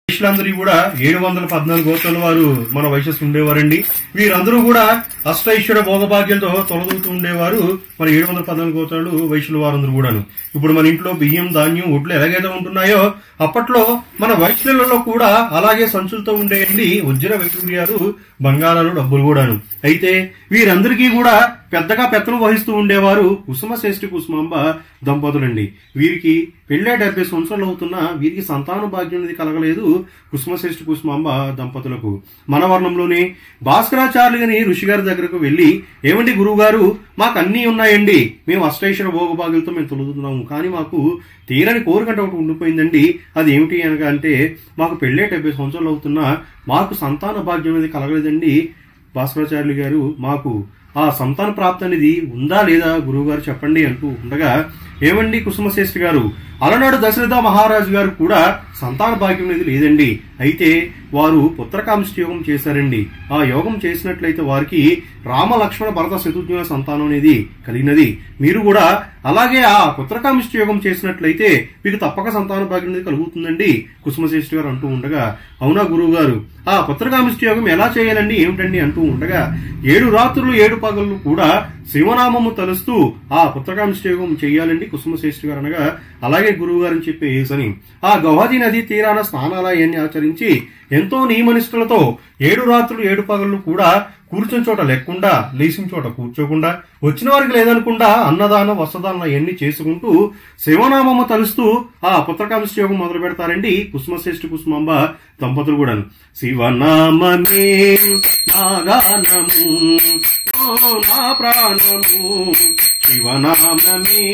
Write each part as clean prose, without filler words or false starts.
వైశ్యులందరూ కూడా 714 గోత్రాల వారు మన వైశ్యస్ ఉండేవారండి. వీరందరూ కూడా అష్టైశ్వర్య భోగభాగ్యాలతో తొలదూతూ ఉండేవారు. మన 714 గోత్రాలు వైశ్యుల వారందరూ కూడాను. ఇప్పుడు మన ఇంట్లో బియ్యం, ధాన్యం, ఒడ్లు ఎలాగైతే ఉంటున్నాయో అప్పట్లో మన వైశ్యులలో కూడా అలాగే సంచులతో ఉండేయండి వజ్ర వైడూర్యాలు, బంగారాలు, డబ్బులు కూడాను. అయితే వీరందరికీ కూడా పెద్దగా పెత్తలు వహిస్తూ ఉండేవారు కుసుమశ్రేష్ఠి కుసుమాంబ దంపతులండి. వీరికి పెళ్ళే 70 సంవత్సరాలు అవుతున్నా వీరికి సంతాన భాగ్యం అనేది కలగలేదు కుసుమశ్రేష్ఠి కుసుమాంబ దంపతులకు. మన వర్ణంలోనే భాస్కరాచార్యులు అని ఋషి గారి దగ్గరకు వెళ్లి, ఏమండి గురువు గారు, మాకు అన్నీ ఉన్నాయండి, మేము అష్టైశ్వర్య భోగభాగ్యాలతో మేము తొలుగుతున్నాము, కానీ మాకు తీరని కోరికంటే ఒకటి ఉండిపోయిందండి. అది ఏమిటి అనగా అంటే, మాకు పెళ్ళే 70 సంవత్సరాలు అవుతున్నా మాకు సంతాన భాగ్యం అనేది కలగలేదండి భాస్కరాచార్యులు గారు, మాకు ఆ సంతాన ప్రాప్తి అనేది ఉందా లేదా గురువు గారు చెప్పండి అంటూ ఉండగా, ఏమండి కుసుమశ్రేష్ఠి గారు, అలనాడు దశరథ మహారాజు గారు కూడా సంతాన భాగ్యం అనేది లేదండి. అయితే వారు పుత్రకామిష్టి యోగం చేశారండి. ఆ యోగం చేసినట్లయితే వారికి రామ లక్ష్మణ భరత శత్రుఘ్నుల సంతానం అనేది కలిగినది. మీరు కూడా అలాగే ఆ పుత్రకామిష్టి యోగం చేసినట్లయితే మీకు తప్పక సంతాన భాగ్యం అనేది కలుగుతుందండి కుసుమశ్రేష్ఠి గారు అంటూ ఉండగా, అవునా గురువు గారు, ఆ పుత్రకామిష్టి యోగం ఎలా చేయాలండి ఏమిటండి అంటూ ఉండగా, 7 రాత్రులు 7 పగళ్ళు కూడా శివనామము తలుస్తూ ఆ పుత్రకామిష్టి యోగం చేయాలండి కుసుమశ్రేష్ఠి గారు అనగా, అలాగే గురువు గారని చెప్పేసని ఆ గౌహతి నది తీరాన స్నానాలయాన్ని ఆచరించి ఎంతో నియమనిష్టలతో 7 రాత్రులు 7 పగళ్ళు కూడా కూర్చుని చోట లేకుండా, లేచిన చోట కూర్చోకుండా, వచ్చిన వారికి లేదనకుండా అన్నదానం, వస్త్రదానం అవన్నీ చేసుకుంటూ శివనామము తలుస్తూ ఆ పుత్రకామిష్టి యోగం మొదలు పెడతారండి కుసుమశ్రేష్ఠి కుసుమాంబ దంపతులు కూడా. శివనామమే నాగానము నా ప్రాణము, శివనామమే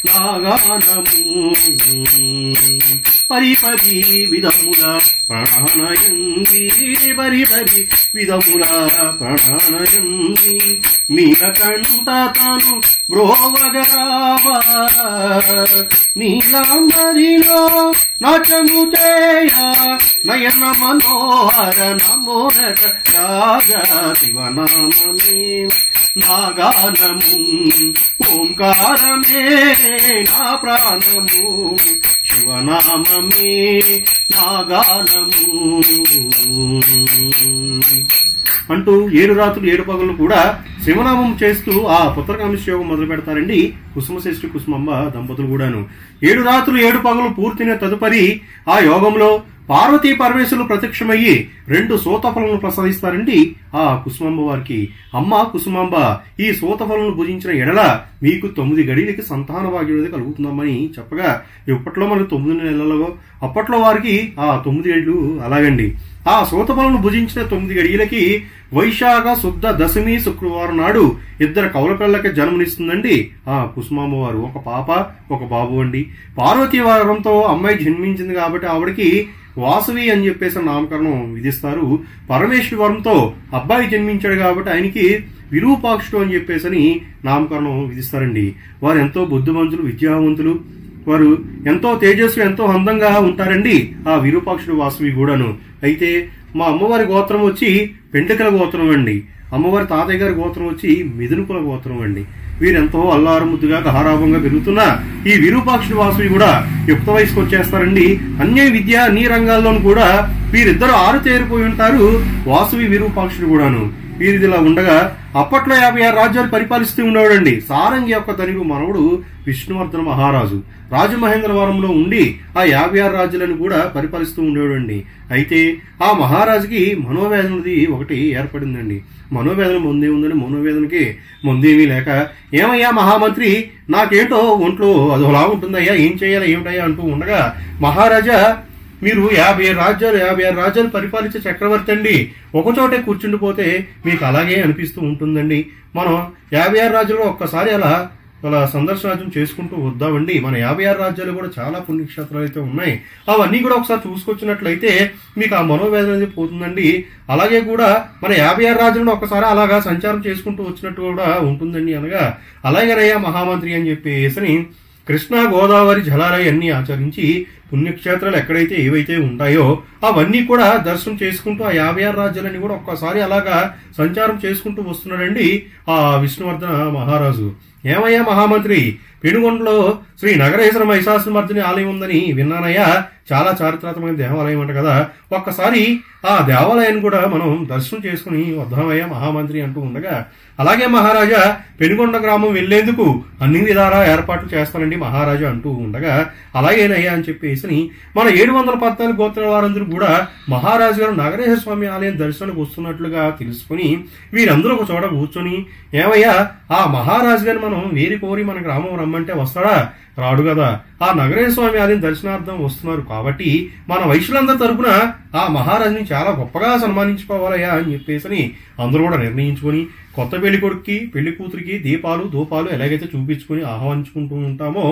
నాగానము పరిపరి విధముల ప్రాణాయంది, పరిపరి విధముల ప్రాణాయంది, నీలకంఠ తను బ్రోవగరావా, నీలాంబరిలో నాట్యము చేయ నయన మనోహర నమోనత రాజా, శివనామమే నాగానము ఓంకారమే నా ప్రాణము, శివనామమే నాగానము అంటూ 7 రాత్రులు 7 పగళ్ళు కూడా శివనామం చేస్తూ ఆ పుత్రకామిష్టి యోగం మొదలు పెడతారండి కుసుమశ్రేష్ఠి కుసుమాంబ దంపతులు కూడాను. 7 రాత్రులు 7 పగలు పూర్తిన తదుపరి ఆ యోగంలో పార్వతీ పరమేశ్వరులు ప్రత్యక్షమయ్యి 2 సోతఫలను ప్రసాదిస్తారండి ఆ కుసుమాంబ వారికి. అమ్మ కుసుమాంబ, ఈ సోతఫలను భుజించిన ఎడల మీకు 9 గడియలకి సంతాన భాగ్యం అనేది కలుగుతుందమ్మని చెప్పగా, ఇప్పట్లో మనకు 9 నెలలలో అప్పట్లో వారికి ఆ 9 గడియలు అలాగండి. ఆ సోతఫలను భుజించిన 9 గడియలకి వైశాఖ శుద్ధ దశమి శుక్రవారం నాడు 2 కవల పిల్లలకి జన్మనిస్తుందండి ఆ కుసుమాంబ వారు. ఒక పాప ఒక బాబు అండి. పార్వతీ వారంతో అమ్మాయి జన్మించింది కాబట్టి ఆవిడకి వాసవి అని చెప్పేసి నామకరణం విధిస్తారు. పరమేశ్వరి వరంతో అబ్బాయి జన్మించాడు కాబట్టి ఆయనకి విరూపాక్షుడు అని చెప్పేసి నామకరణం విధిస్తారండి. వారు ఎంతో బుద్ధిమంతులు, విద్యావంతులు, వారు ఎంతో తేజస్సు, ఎంతో అందంగా ఉంటారండి ఆ విరూపాక్షుడు వాసవి కూడాను. అయితే మా అమ్మవారి గోత్రం వచ్చి పెండకల గోత్రం అండి. అమ్మవారి తాతయ్య గారి గోత్రం వచ్చి మిథునుకుల గోత్రం అండి. వీరెంతో అల్లారు ముద్దుగా గహారాభంగా పెరుగుతున్న ఈ విరూపాక్షుడి వాసవి కూడా యుక్త వయసుకు వచ్చేస్తారండి. అన్ని విద్య అన్ని రంగాల్లోనూ కూడా వీరిద్దరు ఆరుతేరిపోయి ఉంటారు, వాసవి విరూపాక్షుడు కూడాను. వీరిదిలా ఉండగా అప్పట్లో 56 రాజ్యాలు పరిపాలిస్తూ ఉండేవాడండి సారంగి యొక్క తనివి మనవుడు విష్ణువర్ధన మహారాజు. రాజమహేంద్రవరంలో ఉండి ఆ 56 రాజ్యాలను కూడా పరిపాలిస్తూ ఉండేవాడండి. అయితే ఆ మహారాజుకి మనోవేదనది ఒకటి ఏర్పడిందండి. మనోవేదన ముందే ఉందని మనోవేదనకి ముందేమీ లేక, ఏమయ్యా మహామంత్రి, నాకేంటో ఒంట్లో అదోలా ఉంటుందయ్యా, ఏం చేయాలి ఏమిటయ్యా అంటూ ఉండగా, మహారాజా మీరు 56 రాజ్యాలు పరిపాలించే చక్రవర్తి అండి, ఒకచోటే కూర్చుండిపోతే మీకు అలాగే అనిపిస్తూ ఉంటుందండి. మనం 56 రాజ్యాలు ఒక్కసారి అలా సందర్శనార్థం చేసుకుంటూ వద్దామండి. మన 56 రాజ్యాలు కూడా చాలా పుణ్యక్షేత్రాలు అయితే ఉన్నాయి, అవన్నీ కూడా ఒకసారి చూసుకొచ్చినట్లయితే మీకు ఆ మనోవేదన అనేది పోతుందండి. అలాగే కూడా మన 56 రాజ్యాలను ఒక్కసారి అలాగా సంచారం చేసుకుంటూ వచ్చినట్టు కూడా ఉంటుందండి అనగా, అలాగేనయ్యా మహామంత్రి అని చెప్పేసి కృష్ణా గోదావరి జలాలయాన్ని ఆచరించి పుణ్యక్షేత్రాలు ఎక్కడైతే ఏవైతే ఉంటాయో అవన్నీ కూడా దర్శనం చేసుకుంటూ ఆ 56 రాజ్యాలన్నీ కూడా ఒక్కసారి అలాగా సంచారం చేసుకుంటూ వస్తున్నాడండి ఆ విష్ణువర్ధన మహారాజు. ఏమయ్యా మహామంత్రి, పెనుగొండలో శ్రీ నగరేశ్వర మహిషాసురమర్దిని ఆలయం ఉందని విన్నానయ్యా. చాలా చారిత్రాత్మకమైన దేవాలయం అంట కదా. ఒక్కసారి ఆ దేవాలయాన్ని కూడా మనం దర్శనం చేసుకుని వద్దామయ్యా మహామంత్రి అంటూ ఉండగా, అలాగే మహారాజా, పెనుగొండ గ్రామం వెళ్లేందుకు అన్ని విధాలా ఏర్పాట్లు చేస్తానండి మహారాజా అంటూ ఉండగా, అలాగేనయ్యా అని చెప్పేసి మన 714 గోత్రాల వారందరూ కూడా మహారాజు గారు నగరేశ్వర స్వామి ఆలయం దర్శనానికి వస్తున్నట్లుగా తెలుసుకుని వీరందరూ ఒక చోట కూర్చొని, ఏమయ్యా ఆ మహారాజు గారిని మనం వేరి కోరి మన గ్రామం రమ్మంటే వస్తాడా? రాడు కదా. ఆ నగరేశ్వర స్వామి ఆలయం దర్శనార్థం వస్తున్నారు కాబట్టి మన వైశ్యులందరి తరపున ఆ మహారాజుని చాలా గొప్పగా సన్మానించుకోవాలయ్యా అని చెప్పేసి అందరూ కూడా నిర్ణయించుకొని, కొత్త పెళ్లి కొడుక్కి పెళ్లి కూతురికి దీపాలు ధూపాలు ఎలాగైతే చూపించుకుని ఆహ్వానించుకుంటూ ఉంటామో,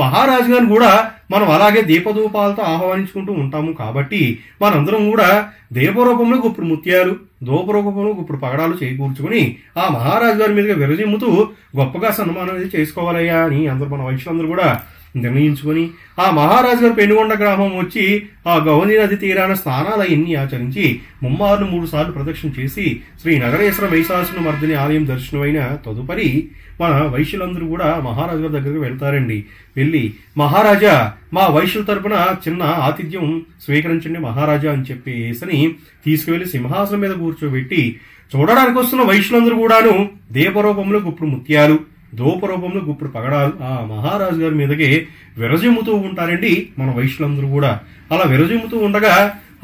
మహారాజు గారిని కూడా మనం అలాగే దీపధూపాలతో ఆహ్వానించుకుంటూ ఉంటాము. కాబట్టి మనందరం కూడా దీపరూపంలో గుప్పుడు ముత్యాలు, ధూపరూపంలో గుప్పుడు పగడాలు చేకూర్చుకుని ఆ మహారాజు గారి మీదుగా విరజిమ్ముతూ గొప్పగా సన్మానం అనేది చేసుకోవాలయ్యా అని అందరూ మన వైశ్యులందరూ కూడా నిర్ణయించుకుని ఆ మహారాజు గారు పెనుగొండ గ్రామం వచ్చి ఆ గౌని నది తీరాన స్నానాలన్నీ ఆచరించి 3 సార్లు ప్రదక్షిణ చేసి శ్రీ నగరేశ్వర మహిషాసురమర్దిని ఆలయం దర్శనమైన తదుపరి మన వైశ్యులందరూ కూడా మహారాజు గారి దగ్గరికి వెళ్తారండి. వెళ్ళి, మహారాజా మా వైశ్యుల తరపున చిన్న ఆతిథ్యం స్వీకరించండి మహారాజా అని చెప్పేసి తీసుకువెళ్లి సింహాసనం మీద కూర్చోబెట్టి, చూడడానికి వస్తున్న వైశ్యులందరూ కూడాను దీపరూపంలో గుప్పుడు ముత్యాలు, ధూపరూపంలో గుప్పుడు పగడాలు ఆ మహారాజు గారి మీదకి విరజిమ్ముతూ ఉంటారండి మన వైశ్యులందరూ కూడా. అలా విరజిమ్ముతూ ఉండగా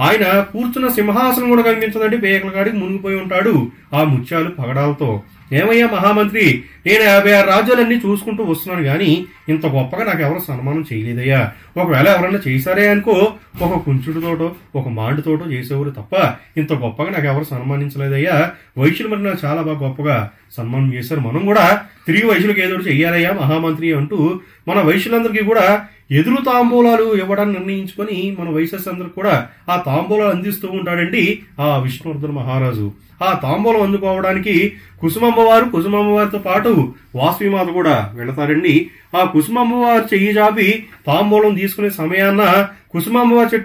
ఆయన కూర్చున్న సింహాసనం కూడా కనిపించదండి, పేకల కాడికి మునిగిపోయి ఉంటాడు ఆ ముత్యాలు పగడాలతో. ఏమయ్యా మహామంత్రి, నేను 56 రాజ్యాలన్నీ చూసుకుంటూ వస్తున్నాను గాని ఇంత గొప్పగా నాకు ఎవరు సన్మానం చేయలేదయ్యా. ఒకవేళ ఎవరన్నా చేశారే అనుకో, ఒక కుంచుడుతోటో ఒక మాండుతోటో చేసేవారు తప్ప ఇంత గొప్పగా నాకు ఎవరు సన్మానించలేదయ్యా. వైశ్యులు మరి నాకు చాలా బాగా గొప్పగా సన్మానం చేశారు. మనం కూడా తిరిగి వైశ్యులకు ఏదో చెయ్యాలయ్యా మహామంత్రి అంటూ మన వైశ్యులందరికీ కూడా ఎదురు తాంబూలాలు ఇవ్వడాన్ని నిర్ణయించుకొని మన వైశ్యులందరూ కూడా ఆ తాంబూలాలు అందిస్తూ ఉంటాడండి ఆ విష్ణువర్ధన మహారాజు. ఆ తాంబూలం అందుకోవడానికి కుసుమమ్మవారితో పాటు వాసవిమాత కూడా వెళతారండి. ఆ కుసుమమ్మవారి చెయ్యి జాపి తాంబూలం తీసుకునే సమయాన్న కుసుమమ్మవారి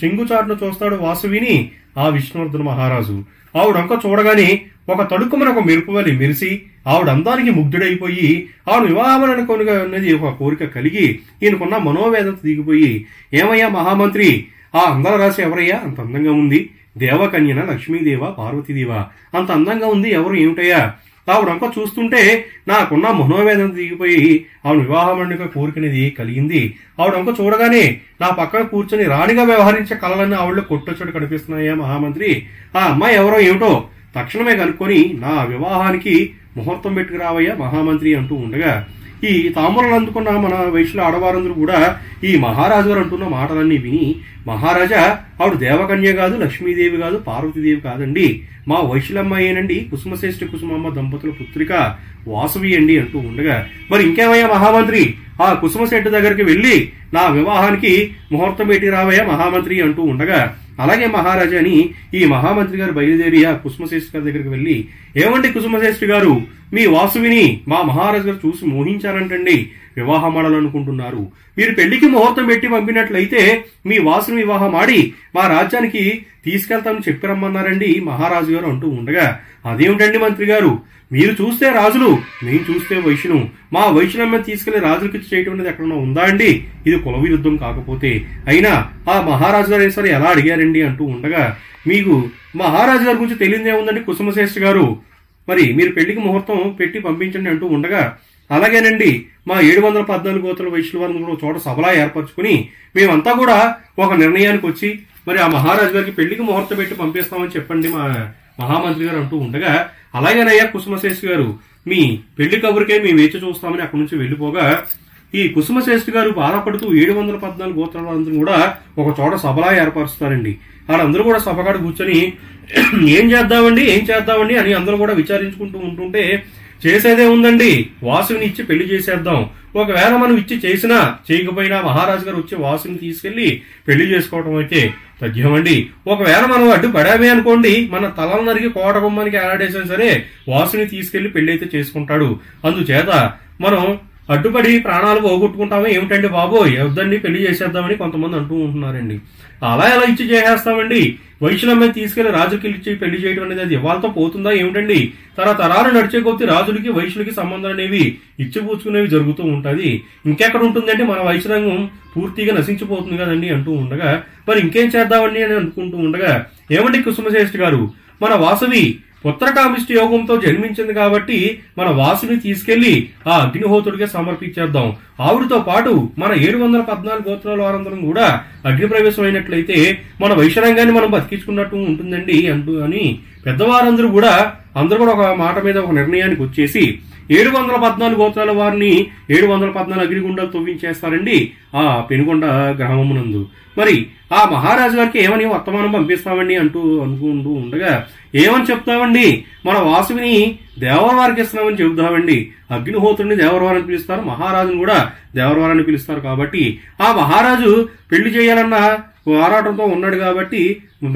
చెంగు చాటును చూస్తాడు వాసవిని ఆ విష్ణువర్ధన మహారాజు. ఆవిడంక చూడగానే ఒక తడుక్కుమని ఒక మెరుపు వలి మెరిసి ఆవిడ అందానికి ముగ్ధుడైపోయి ఆవిడ వివాహం అనేది ఒక కోరిక కలిగి ఈయనకున్న మనోవేదన దిగిపోయి, ఏమయ్యా మహామంత్రి, ఆ అందాల రాశి ఎవరయ్యా? అంత అందంగా ఉంది. దేవకన్యన, లక్ష్మీదేవ, పార్వతీదేవ, అంత అందంగా ఉంది, ఎవరు ఏమిటయ్యా? ఆవిడంక చూస్తుంటే నాకున్న మనోవేదన దిగిపోయి ఆవిడ వివాహం కోరికనేది కలిగింది. ఆవిడంక చూడగానే నా పక్కన కూర్చొని రాణిగా వ్యవహరించే కళలన్నీ ఆవిడలో కొట్టొచ్చోటి కనిపిస్తున్నాయా మహామంత్రి? ఆ అమ్మాయి ఎవరో ఏమిటో తక్షణమే కనుక్కొని నా వివాహానికి ముహూర్తం పెట్టుకురావయ్యా మహామంత్రి అంటూ ఉండగా, ఈ తాంబూలాలు అందుకున్న మన వైశ్యుల ఆడవారందరూ కూడా ఈ మహారాజు గారు అంటున్న మాటలన్నీ విని, మహారాజా ఆవిడ దేవకన్య కాదు, లక్ష్మీదేవి కాదు, పార్వతీదేవి కాదండి, మా వైశ్యులమ్మాయేనండి, కుసుమశ్రేష్ఠి కుసుమమ్మ దంపతుల పుత్రిక వాసవి అండి అంటూ ఉండగా, మరి ఇంకేమయ్యా మహామంత్రి, ఆ కుసుమశెట్టి దగ్గరికి వెళ్లి నా వివాహానికి ముహూర్తం పెట్టి రావయ్యా మహామంత్రి అంటూ ఉండగా, అలాగే మహారాజా అని ఈ మహామంత్రి గారు బయలుదేరి ఆ కుసుమశ్రేష్ఠి గారి దగ్గరికి వెళ్లి, ఏమండి కుసుమశ్రేష్ఠి గారు, మీ వాసువిని మా మహారాజు గారు చూసి మోహించారంటండి, వివాహం ఆడాలనుకుంటున్నారు. మీరు పెళ్లికి ముహూర్తం పెట్టి పంపినట్లయితే మీ వాసుని వివాహం ఆడి మా రాజ్యానికి తీసుకెళ్తామని చెప్పిరమ్మన్నారండి మహారాజు గారు అంటూ ఉండగా, అదేమిటండి మంత్రి గారు, మీరు చూస్తే రాజులు, మేము చూస్తే వైశ్యును, మా వైశ్యులమ్మ తీసుకెళ్లి రాజులకి చేయటం అనేది ఎక్కడన్నా ఉందా అండి? ఇది కుల విరుద్ధం కాకపోతే అయినా ఆ మహారాజు గారు సరే ఎలా అడిగారండి అంటూ ఉండగా, మీకు మహారాజు గారి గురించి తెలియదే ఉందండి కుసుమశ్రేష్ఠి గారు, మరి మీరు పెళ్లికి ముహూర్తం పెట్టి పంపించండి అంటూ ఉండగా, అలాగేనండి మా 714 గోత్రాల వైశ్యుల వారిని కూడా చోట సభలా ఏర్పరచుకుని మేమంతా కూడా ఒక నిర్ణయానికి వచ్చి మరి ఆ మహారాజు గారికి పెళ్లికి ముహూర్తం పెట్టి పంపిస్తామని చెప్పండి మా మహామంత్రి గారు అంటూ ఉండగా, అలాగేనయ్యా కుసుమశ్రేష్ఠి గారు, మీ పెళ్లి కబురికే మేము వేచి చూస్తామని అక్కడి నుంచి వెళ్లిపోగా, ఈ కుసుమశ్రేష్ఠి గారు బాధపడుతూ 714 గోత్రాల వారందరూ కూడా ఒక చోట సభలా ఏర్పరుస్తారండి. వాళ్ళందరూ కూడా సభకాడ కూర్చొని ఏం చేద్దామండి అని అందరూ కూడా విచారించుకుంటూ ఉంటుంటే, చేసేదే ఉందండి, వాసుని ఇచ్చి పెళ్లి చేసేద్దాం. ఒకవేళ మనం ఇచ్చి చేసినా చేయకపోయినా మహారాజు గారు వచ్చి వాసుని తీసుకెళ్లి పెళ్లి చేసుకోవటం అయితే తథ్యమండి. ఒకవేళ మనం అడ్డు పడామే అనుకోండి, మన తలను నరికి కోట గుమ్మానికి ఏలాడేసినా సరే వాసుని తీసుకెళ్లి పెళ్లి అయితే చేసుకుంటాడు. అందుచేత మనం అడ్డుపడి ప్రాణాలు పోగొట్టుకుంటామో ఏమిటండి బాబోయ్, వద్దండి పెళ్లి చేసేద్దామని కొంతమంది అంటూ ఉంటున్నారండి. అలా ఎలా ఇచ్చి చేసేస్తామండి, వైశ్యులమ్మాయిని తీసుకెళ్లి రాజుకి ఇచ్చి పెళ్లి చేయడం అనేది అది ఇవాళతో పోతుందా ఏమిటండి? తరతరాలు నడిచే కొద్దీ రాజులకి వైశ్యులకి సంబంధాలు అనేవి ఇచ్చిపుచ్చుకునేవి జరుగుతూ ఉంటది. ఇంకెక్కడ ఉంటుందంటే మన వైశ్యరంగం పూర్తిగా నశించిపోతుంది కదండి అంటూ ఉండగా మరి ఇంకేం చేద్దామండి అని అనుకుంటూ ఉండగా ఏమండి కుసుమశ్రేష్ఠి గారు, మన వాసవి పుత్రకామిష్టి యోగంతో జన్మించింది కాబట్టి మన వాసుని తీసుకెళ్లి ఆ అగ్నిహోత్రుడికి సమర్పించేద్దాం. ఆవిడతో పాటు మన 714 గోత్రాల వారందరం కూడా అగ్ని ప్రవేశం అయినట్లయితే మన వైశ్యరంగాన్ని మనం బతికించుకున్నట్టు ఉంటుందండి అని పెద్దవారందరూ కూడా ఒక మాట మీద ఒక నిర్ణయానికి వచ్చేసి 714 గోత్రాల వారిని 714 అగ్నిగుండాలు తవ్వించేస్తారండి ఆ పెనుగొండ గ్రామమునందు. మరి ఆ మహారాజు గారికి ఏమని వర్తమానం పంపిస్తామండి అనుకుంటూ ఉండగా ఏమని చెప్తామండి, మన వాసువిని దేవరవారికి ఇస్తున్నామని చెబుతామండి. అగ్నిహోత్రుని దేవరవారని పిలుస్తారు, మహారాజుని కూడా దేవరవారని పిలుస్తారు. కాబట్టి ఆ మహారాజు పెళ్లి చేయాలన్న పోరాటంతో ఉన్నాడు కాబట్టి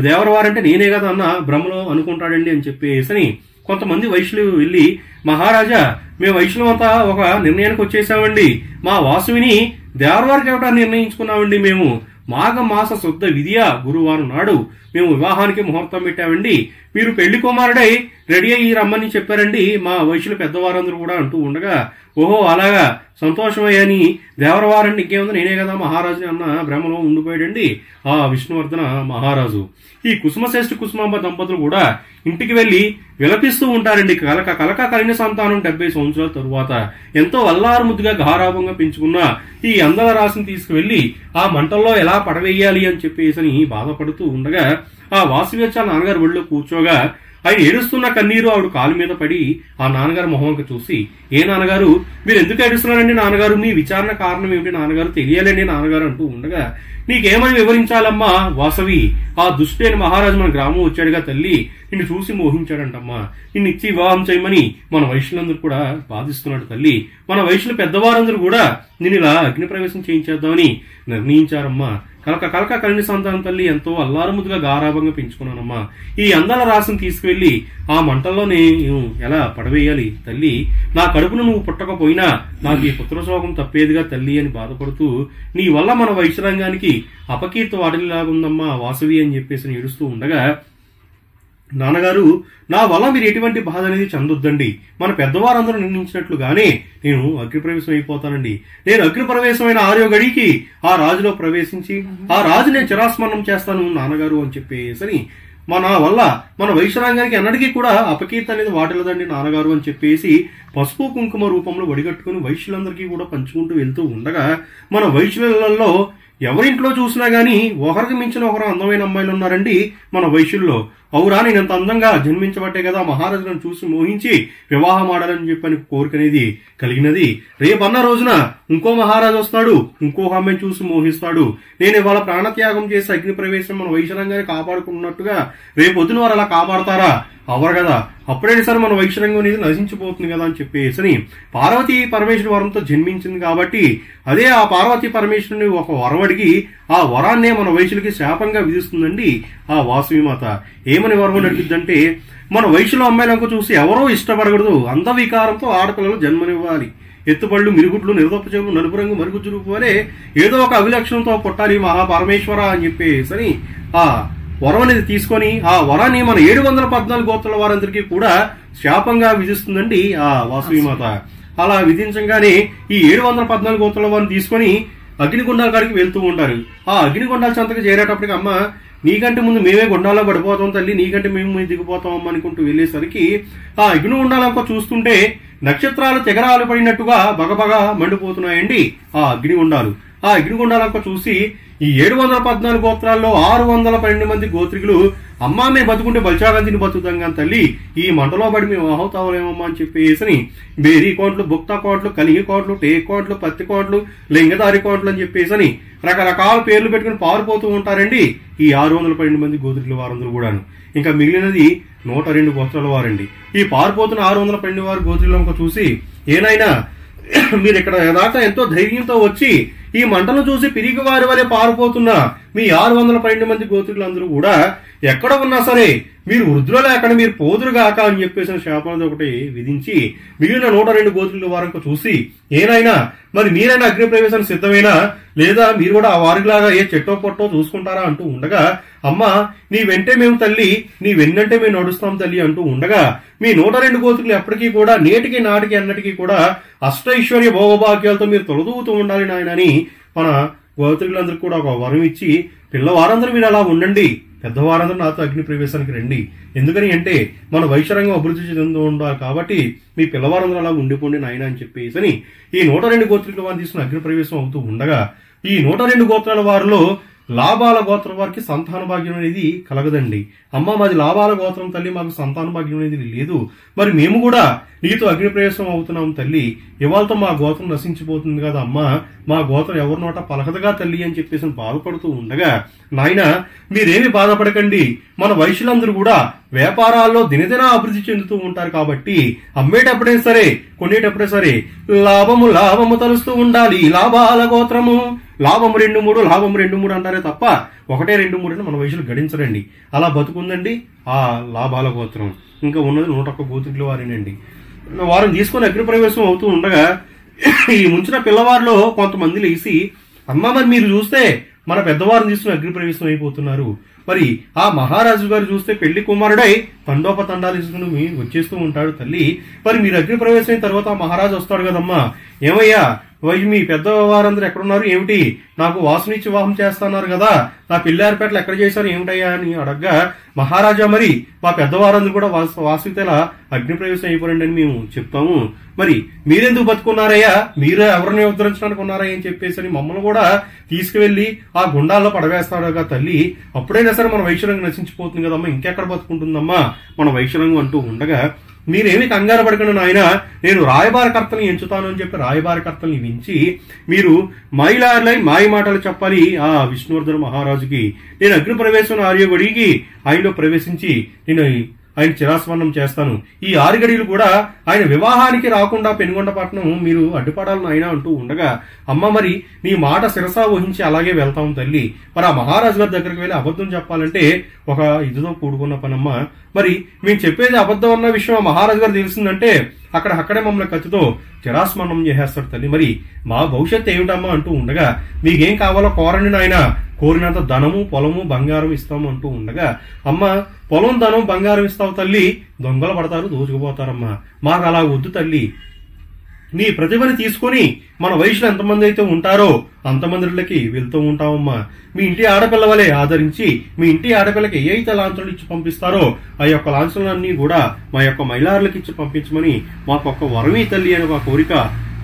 దేవరవారంటే నేనే కదా అన్న భ్రమలో అనుకుంటాడండి అని చెప్పేసి కొంతమంది వైశ్యులు వెళ్లి, మహారాజా మేము వైశ్యులమంతా ఒక నిర్ణయానికి వచ్చేసామండి, మా వాసువిని దేవరవారికి ఇవ్వటాన్ని నిర్ణయించుకున్నామండి. మేము మాఘ మాస శుద్ధ విధియ గురువారం నాడు మేము వివాహానికి ముహూర్తం పెట్టామండి. మీరు పెళ్లి కుమారుడై రెడీ అయ్యి రమ్మని చెప్పారండి మా వైశ్యుల పెద్దవారందరూ కూడా అంటూ ఉండగా, ఓహో అలాగా సంతోషమయ్యని దేవరవారండి ఇంకేముంది నేనే కదా మహారాజుని అన్న భ్రమలో ఉండిపోయాడండి ఆ విష్ణువర్ధన మహారాజు. ఈ కుసుమశ్రేష్ఠి కుసుమాంబ దంపతులు కూడా ఇంటికి వెళ్లి విలపిస్తూ ఉంటారండి. కలక కలిగిన సంతానం 70 సంవత్సరాల తరువాత ఎంతో అల్లారు ముద్దుగా గారాభంగా పెంచుకున్న ఈ అందల రాశిని తీసుకువెళ్లి ఆ మంటల్లో ఎలా పడవేయాలి అని చెప్పేసి బాధపడుతూ ఉండగా ఆ వాసవి నాన్నగారు ఒళ్ళో కూర్చోగా ఆయన ఏడుస్తున్న కన్నీరు ఆవిడ కాలు మీద పడి ఆ నాన్నగారు మొహంకి చూసి, ఏ నాన్నగారు మీరు ఎందుకు ఏడుస్తున్నారండి నాన్నగారు, మీ విచారణ కారణం ఏమిటి నాన్నగారు, తెలియాలండి నాన్నగారు అంటూ ఉండగా, నీకేమని వివరించాలమ్మా వాసవి, ఆ దుష్టైన మహారాజు మన గ్రామం వచ్చాడుగా తల్లి, నిన్ను చూసి మోహించాడంటమ్మా, నిన్ను ఇచ్చి వివాహం చేయమని మన వైశ్యులందరూ కూడా బాధిస్తున్నాడు తల్లి. మన వైశ్యుల పెద్దవారందరూ కూడా నేను ఇలా అగ్ని ప్రవేశం చేయించేద్దామని నిర్ణయించారమ్మా. కలక కలిని సంతానం తల్లి ఎంతో అల్లారముద్దుగా గారాభంగా పెంచుకున్నానమ్మా. ఈ అందాల రాశిని తీసుకువెళ్లి ఆ మంటల్లో నేను ఎలా పడవేయాలి తల్లి, నా కడుపును నువ్వు పుట్టకపోయినా నాకు ఈ పుత్రశోకం తప్పేదిగా తల్లి అని బాధపడుతూ, నీ వల్ల మన వైశ్యరంగానికి అపకీర్తి వాటిలాగుందమ్మా వాసవి అని చెప్పేసి ఏడుస్తూ ఉండగా, నాన్నగారు నా వల్ల మీరు ఎటువంటి బాధ అనేది చెందొద్దండి, మన పెద్దవారందరూ నిర్ణయించినట్లుగానే నేను అగ్నిప్రవేశం అయిపోతానండి. నేను అగ్నిప్రవేశమైన 6 గడికి ఆ రాజులో ప్రవేశించి ఆ రాజు నేను చిరాస్మరణం చేస్తాను నాన్నగారు అని చెప్పేసి మన వల్ల మన వైశ్యరాంగానికి ఎన్నటికీ కూడా అపకీర్తి అనేది వాటిల్లదండి నాన్నగారు అని చెప్పేసి పసుపు కుంకుమ రూపంలో వడిగట్టుకుని వైశ్యులందరికీ కూడా పంచుకుంటూ వెళ్తూ ఉండగా, మన వైశ్యులలో ఎవరింట్లో చూసినా గానీ ఒకరికి మించిన ఒకరు అందమైన అమ్మాయిలు ఉన్నారండి మన వైశ్యుల్లో. అవురా నేనంత అందంగా జన్మించబట్టే కదా మహారాజులను చూసి మోహించి వివాహం ఆడాలని చెప్పని కోరికనేది కలిగినది. రేపన్న రోజున ఇంకో మహారాజు వస్తాడు, ఇంకొక అమ్మాయిని చూసి మోహిస్తాడు. నేను ఇవాళ ప్రాణత్యాగం చేసి అగ్ని ప్రవేశం మన వైశ్యరంగాన్ని కాపాడుకున్నట్టుగా రేపొద్దున వారు అలా కాపాడతారా? అవరు కదా. అప్పుడే సార్ మన వైశ్యరంగం అనేది నశించిపోతుంది కదా అని చెప్పేసి పార్వతీ పరమేశ్వరి వరంతో జన్మించింది కాబట్టి అదే ఆ పార్వతీ పరమేశ్వరుని ఒక వరం అడిగి ఆ వరాన్నే మన వైశ్యులకి శాపంగా విధిస్తుందండి ఆ వాసవి మాత. ఏమని వరం అడిగిద్దంటే, మన వైశ్యుల అమ్మాయిలంక చూసి ఎవరో ఇష్టపడకూడదు, అందవికారంతో ఆడపిల్లలు జన్మనివ్వాలి, ఎత్తుపళ్ళు మిరుగుడ్లు నిరదొప్ప చెవులు నలుపు రంగు మరుగుజ్జులు పోలే ఏదో ఒక అభిలక్షణంతో పుట్టాలి మహాపరమేశ్వర అని చెప్పేసి ఆ వరం అనేది తీసుకొని ఆ వరాన్ని మన 714 గోత్రాల వారందరికీ కూడా శాపంగా విధిస్తుందండి ఆ వాసవి మాత. అలా విధించగానే ఈ 714 గోత్రాల వారిని తీసుకొని అగ్నిగుండాల కాడికి వెళ్తూ ఉంటారు. ఆ అగ్నిగుండాల చెంతకు చేరేటప్పటికి, అమ్మ నీకంటే ముందు మేమే గుండాల్లో పడిపోతాం తల్లి, నీకంటే మేము దిగిపోతాం అమ్మ అనుకుంటూ వెళ్లేసరికి ఆ అగ్నిగుండాలంక చూస్తుంటే నక్షత్రాలు తెగరాలు పడినట్టుగా బగబగా మండిపోతున్నాయండి ఆ అగ్నిగుండాలు. ఆ అగ్నిగుండాలంక చూసి ఈ 714 గోత్రాల్లో 612 మంది గోత్రికులు, అమ్మా మేము బతుకుంటే బల్చాగంతిని బతుకుతాం కానీ తల్లి ఈ మంటలో పడి మేము ఆహుతావులేమమ్మా అని చెప్పేసి బేరీ కోట్లు, బుక్తా కోట్లు, కలిగి కోట్లు, టేక్ కోట్లు, పత్తి కోట్లు, లింగదారి కోట్లు అని చెప్పేసి రకరకాల పేర్లు పెట్టుకుని పారిపోతూ ఉంటారండి ఈ 612 మంది గోత్రికుల వారందరూ కూడాను. ఇంకా మిగిలినది 102 గోత్రాల వారండి. ఈ పారిపోతున్న 612 వారు గోత్రికులను చూసి, ఏనాయనా మీరు ఇక్కడ దాకా ఎంతో ధైర్యంతో వచ్చి ఈ మంటలు చూసి పిరికి వారి వలె పారిపోతున్న మీ 612 మంది గోత్రికులందరూ కూడా ఎక్కడ ఉన్నా సరే మీరు వృద్ధులు లేకుండా మీరు పోదురుగాక అని చెప్పేసిన శాపనది ఒకటి విధించి మిగిలిన 102 గోత్రుల వారికి చూసి ఏనైనా మరి మీరైనా అగ్ని ప్రవేశానికి సిద్ధమైనా లేదా మీరు కూడా ఆ వారిలాగా ఏ చెట్టో పొట్టో చూసుకుంటారా అంటూ ఉండగా అమ్మా నీ వెంటే మేము తల్లి నీ వెన్నంటే మేము నడుస్తాం తల్లి అంటూ ఉండగా మీ 102 గోత్రులు ఎప్పటికీ కూడా నేటికి నాటికి అన్నటికీ కూడా అష్టైశ్వర్య భోగభాగ్యాలతో మీరు తొలదూతూ ఉండాలి నాయన అని మన గోత్రులందరికీ కూడా ఒక వరం ఇచ్చి పిల్లవారందరూ మీరు అలా ఉండండి, పెద్దవారందరూ నాతో అగ్ని ప్రవేశానికి రండి. ఎందుకని అంటే మన వైశ్యరంగం అభివృద్ధి చెందుతూ ఉండాలి కాబట్టి మీ పిల్లవారందరూ అలా ఉండిపోండి నాయన అని చెప్పేసి ఈ 102 గోత్రుల వారిని తీసుకుని అగ్ని ప్రవేశం అవుతూ ఉండగా ఈ 102 గోత్రాల వారిలో లాభాల గోత్రం వారికి సంతాన భాగ్యం అనేది కలగదండి. అమ్మ మాది లాభాల గోత్రం తల్లి, మాకు సంతాన భాగ్యం అనేది లేదు, మరి మేము కూడా నీతో అగ్ని ప్రవేశం అవుతున్నాం తల్లి, ఇవాళతో మా గోత్రం నశించిపోతుంది కదా అమ్మ, మా గోత్రం ఎవరి నోట పలకదగా తల్లి అని చెప్పేసి బాధపడుతూ ఉండగా నాయన మీరేమి బాధపడకండి, మన వైశ్యులందరూ కూడా వ్యాపారాల్లో దినదిన అభివృద్ధి చెందుతూ ఉంటారు కాబట్టి అమ్మేటప్పుడే సరే కొనేటప్పుడే సరే లాభము లాభము తలుస్తూ ఉండాలి, లాభాల గోత్రము లాభము 2-3 లాభము 2-3 అంటారే తప్ప 1-2-3 అని మన వయసులు గడించరండి. అలా బతుకుందండి ఆ లాభాల గోత్రం. ఇంకా ఉన్నది 101 గోత్రుల వారేనండి. వారిని తీసుకుని అగ్ని ప్రవేశం అవుతూ ఉండగా ఈ ముంచిన పిల్లవారిలో కొంతమంది లేసి అమ్మ మరి మీరు చూస్తే మన పెద్దవారిని తీసుకుని అగ్ని ప్రవేశం అయిపోతున్నారు, మరి ఆ మహారాజు గారు చూస్తే పెళ్లి కుమారుడై తండోపతండాలు తీసుకుని వచ్చేస్తూ ఉంటాడు తల్లి, మరి మీరు అగ్ని ప్రవేశం అయిన తర్వాత ఆ మహారాజు వస్తాడు కదమ్మా, ఏమయ్యా మీ పెద్దవారందరూ ఎక్కడున్నారు ఏమిటి, నాకు వాసునిచ్చి వివాహం చేస్తున్నారు కదా, నా పిల్లారిపేటలు ఎక్కడ చేశారు ఏమిటయ్యా అని అడగ్గా మహారాజా మరి మా పెద్దవారందరూ కూడా వాసుకితేలా అగ్ని ప్రవేశం అయిపోరండి అని మేము చెప్తాము, మరి మీరెందుకు బతుకున్నారయ్యా, మీరు ఎవరిని ఉద్ధరించడానికి ఉన్నారా అని చెప్పేసి మమ్మల్ని కూడా తీసుకువెళ్లి ఆ గుండాల్లో పడవేస్తాడుగా తల్లి, అప్పుడైనా సరే మన వైశ్యరంగం నశించిపోతుంది కదమ్మా, ఇంకెక్కడ బతుకుంటుందమ్మా మన వైశ్యరంగం అంటూ ఉండగా మీరేమి కంగారు పడకండి నాయన, నేను రాయబారకర్తని ఎంచుతాను అని చెప్పి రాయబారకర్తల్ని వించి మీరు మైలార్లై మాయ మాటలు చెప్పాలి ఆ విష్ణువర్ధన మహారాజుకి, నేను అగ్ని ప్రవేశం ఆర్యగడికి ఆయనలో ప్రవేశించి నేను ఆయన చిరాస్మరణం చేస్తాను, ఈ 6 గడియలు కూడా ఆయన వివాహానికి రాకుండా పెనుగొండపట్నం మీరు అడ్డుపడాలని ఆయన అంటూ ఉండగా అమ్మ మరి నీ మాట శిరసా వహించి అలాగే వెళ్తాం తల్లి, మరి ఆ మహారాజు గారి దగ్గరికి వెళ్ళి అబద్ధం చెప్పాలంటే ఒక ఇదితో కూడుకున్న పనమ్మ, మరి మేము చెప్పేది అబద్ధం అన్న విషయం ఆ మహారాజు గారు తెలిసిందంటే అక్కడే మమ్మల్ని కత్తితో చిరాస్మరణం చేసేస్తాడు తల్లి, మరి మా భవిష్యత్తు ఏమిటమ్మా అంటూ ఉండగా మీకేం కావాలో కోరండి నాయన, కోరినంత ధనము పొలము బంగారం ఇస్తాము అంటూ ఉండగా అమ్మ పొలం ధనం బంగారం ఇస్తావు తల్లి, దొంగలు పడతారు దోచుకుపోతారమ్మా, మాకు అలా వద్దు తల్లి, నీ ప్రతిభని తీసుకుని మన వయసులో ఎంతమంది అయితే ఉంటారో అంతమందికి వెళ్తూ ఉంటామమ్మా, మీ ఇంటి ఆడపిల్లవలే ఆదరించి మీ ఇంటి ఆడపిల్లకి ఏ అయితే లాంఛనాలు ఇచ్చి పంపిస్తారో ఆ యొక్క లాంఛనాలన్నీ కూడా మా యొక్క మైలార్లకు ఇచ్చి పంపించమని మాకు ఒక్క వరమీ తల్లి అని మా కోరిక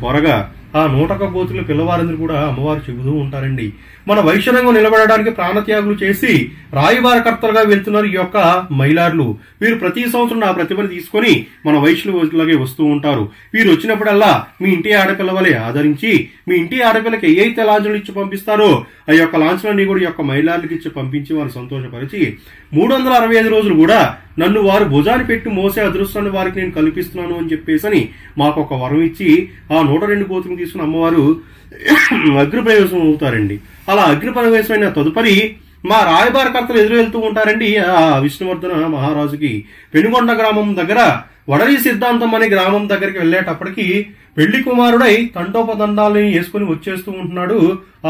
కోరగా ఆ 101 గోత్రుల పిల్లవారందరూ కూడా అమ్మవారు చెబుతూ ఉంటారండి. మన వైశ్యరంగం నిలబడడానికి ప్రాణత్యాగులు చేసి రాయబారకర్తలుగా వెళ్తున్నారు ఈ యొక్క మైలార్లు. వీరు ప్రతి సంవత్సరం నా ప్రతిభను తీసుకుని మన వైశ్యులలాగే వస్తూ ఉంటారు. వీరు వచ్చినప్పుడల్లా మీ ఇంటి ఆడపిల్లవలే ఆదరించి మీ ఇంటి ఆడపిల్లకి ఏ అయితే లాంఛనాలు ఇచ్చి పంపిస్తారో ఆ యొక్క లాంఛనాన్ని కూడా ఈ యొక్క మైలార్లకు ఇచ్చి పంపించి వారు సంతోషపరిచి 365 రోజులు కూడా నన్ను వారు భుజాన్ని పెట్టి మోసే అదృష్టాన్ని వారికి నేను కల్పిస్తున్నాను అని చెప్పేసి మాకు ఒక వరం ఇచ్చి ఆ 102 గోత్రం తీసుకుని అమ్మవారు అగ్ని ప్రవేశం అవుతారండి. అలా అగ్ని ప్రవేశం అయిన తదుపరి మా రాయబారకర్తలు ఎదురు వెళ్తూ ఉంటారండి ఆ విష్ణువర్ధన మహారాజుకి. పెనుగొండ గ్రామం దగ్గర వడలి సిద్ధాంతం అనే గ్రామం దగ్గరికి వెళ్లేటప్పటికి పెళ్లి కుమారుడై తండోపదండాలని వేసుకుని వచ్చేస్తూ ఉంటున్నాడు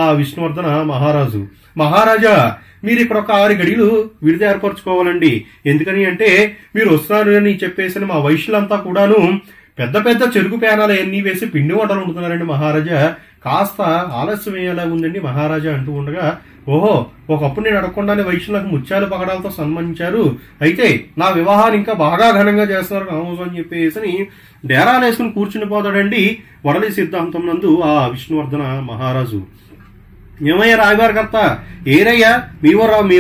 ఆ విష్ణువర్ధన మహారాజు. మహారాజా మీరు ఇక్కడ ఒక 6 గడియలు విడిది ఏర్పరచుకోవాలండి, ఎందుకని అంటే మీరు వస్తున్నారు అని చెప్పేసి మా వైశ్యులంతా కూడాను పెద్ద పెద్ద చెరుకు పేనాలు అన్ని వేసి పిండి వంటలు వండుతున్నారండి మహారాజా, కాస్త ఆలస్యం అయ్యేలా ఉందండి మహారాజా అంటూ ఉండగా ఓహో ఒకప్పుడు నేను అడగకుండానే వైశ్యులకు ముత్యాలు పగడాలతో సన్మానించారు, అయితే నా వివాహాన్ని ఇంకా బాగా ఘనంగా చేస్తున్నారు కావచ్చు అని చెప్పేసి డేరాలు వేసుకుని కూర్చుని పోతాడండి వడలి సిద్ధాంతం నందు ఆ విష్ణువర్ధన మహారాజు. ఏమయ్యా రాయబారకర్త ఏరయ్యా మీ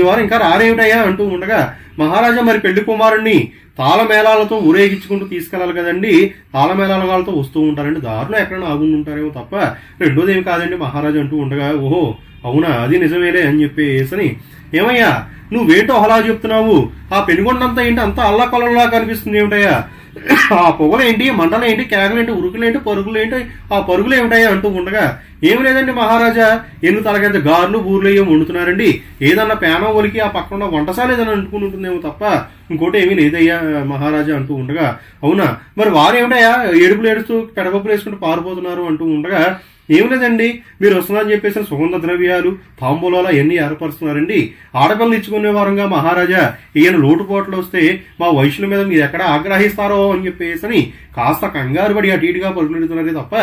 వారు ఇంకా రారేమిటయ్యా అంటూ ఉండగా మహారాజా మరి పెళ్లి కుమారుణ్ణి తాళమేళాలతో ఊరేగించుకుంటూ తీసుకెళ్లాలి కదండి, తాళమేళాలతో వస్తూ ఉంటారండి, దారిలో ఎక్కడైనా ఆగుండి ఉంటారేమో తప్ప రెండోది ఏమి కాదండి మహారాజు అంటూ ఉండగా ఓహో అవునా అది నిజమేలే అని చెప్పేసి ఏమయ్యా నువ్వేంటో అలా చెప్తున్నావు, ఆ పెనుగొండంతా ఏంటి అంతా అల్లా కొలంలా కనిపిస్తుంది ఏమిటయ్యా, ఆ పొగలేంటి, మంటలేంటి, కేకలేంటి, ఉరుకులేంటి, పరుగులేంటి, ఆ పరుగులు ఏమిటాయి అంటూ ఉండగా ఏమి లేదండి మహారాజా, ఎన్ని తలకెంత గార్లు బూర్లు ఏమో వండుతున్నారండి, ఏదన్నా పేన ఒలికి ఆ పక్కన వంటశాల ఏదైనా అంటుకుని ఉంటుందేమో తప్ప ఇంకోటి ఏమీ లేదయ్యా మహారాజా అంటూ ఉండగా, అవునా మరి వారు ఏమిటయ్యా ఏడుపులు ఏడుస్తూ పెడపప్పులు వేసుకుంటూ పారిపోతున్నారు అంటూ ఉండగా, ఏమి లేదండి మీరు వస్తున్నారని చెప్పేసి సుగంధ ద్రవ్యాలు తాంబూలాలు అవన్నీ ఏర్పరుస్తున్నారండి, ఆడపిల్లలు ఇచ్చుకునే వారంగా మహారాజా ఈయన లోటుపోట్లు వస్తే మా వైశ్యుల మీద మీరు ఎక్కడ ఆగ్రహిస్తారో అని చెప్పేసి కాస్త కంగారు పడి అటు ఇటుగా పరుగులెడుతున్నారే తప్ప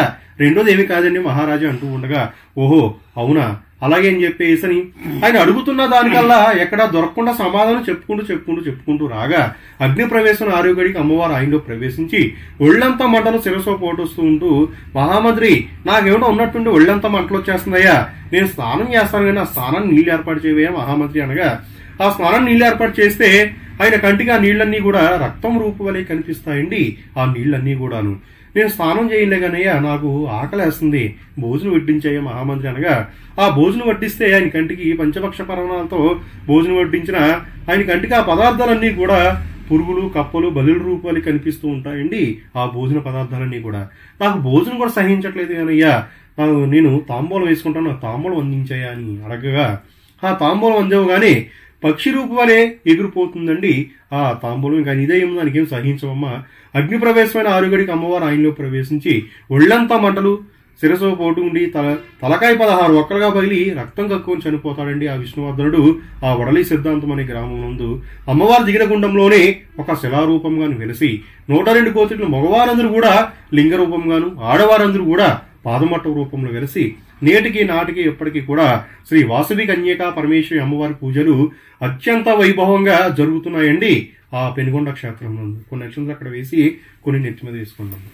రెండోది ఏమి కాదండి మహారాజా అంటూ ఉండగా, ఓహో అవునా అలాగే అని చెప్పేసి ఆయన అడుగుతున్న దానికల్లా ఎక్కడా దొరకకుండా సమాధానం చెప్పుకుంటూ రాగా అగ్ని ప్రవేశం ఆరోగ్యడికి అమ్మవారు ఆయనలో ప్రవేశించి ఒళ్ళంతా మంటలు శిరసో పోటొస్తూ ఉంటూ, మహామంత్రి నాకేమిటో ఉన్నట్టుండి ఒళ్ళంతా మంటలు వచ్చేస్తుందయ్యా, నేను స్నానం చేస్తాను కానీ ఆ స్నానాన్ని నీళ్లు ఏర్పాటు చేయవయ్యా మహామంత్రి అనగా, ఆ స్నానం నీళ్లు ఏర్పాటు చేస్తే ఆయన కంటికి ఆ నీళ్లన్నీ కూడా రక్తం రూపు వలె కనిపిస్తాయండి. ఆ నీళ్లన్నీ కూడాను నేను స్నానం చేయలేగానయ్యా నాకు ఆకలేస్తుంది, భోజనం వడ్డించాయ్యా మహామంత్రి అనగా, ఆ భోజనం వడ్డిస్తే ఆయన కంటికి పంచపక్ష పరమాలతో భోజనం వడ్డించిన ఆయన కంటికి ఆ పదార్థాలన్నీ కూడా పురుగులు కప్పలు బలుల రూపాలు కనిపిస్తూ ఉంటాయండి. ఆ భోజన పదార్థాలన్నీ కూడా నాకు భోజనం కూడా సహించట్లేదు కానయ్యా, నేను తాంబూలం వేసుకుంటాను, తాంబూలం అందించాయా అని అడగగా, ఆ తాంబూలం అందేవుగానే పక్షి రూపు వలె ఎగిరిపోతుందండి ఆ తాంబూలం. ఇంకా ఇదేం దానికేం సహించవమ్మా. అగ్ని ప్రవేశమైన ఆరుగడికి అమ్మవారు ఆయనలో ప్రవేశించి ఒళ్లంతా మంటలు శిరసో పోటు ఉండి తలకాయ 16 ఒక్కలుగా పగిలి రక్తం కక్కుని చనిపోతాడండి ఆ విష్ణువర్ధనుడు. ఆ వడలి సిద్ధాంతం అనే గ్రామం నందు అమ్మవారి దిగిన గుండంలోనే ఒక శిలారూపంగాను వెలిసి 102 కోతిట్లు మగవారందరూ కూడా లింగ రూపంగాను, ఆడవారందరూ కూడా పాదమట్ట రూపంలో వెలిసి నేటికి నాటికి ఎప్పటికీ కూడా శ్రీ వాసవి కన్యకా పరమేశ్వరి అమ్మవారి పూజలు అత్యంత వైభవంగా జరుగుతున్నాయండి ఆ పెనుగొండ క్షేత్రం నందు. కొన్ని అక్షంతలు అక్కడ వేసి కొన్ని నెత్తి మీద వేసుకున్నాము.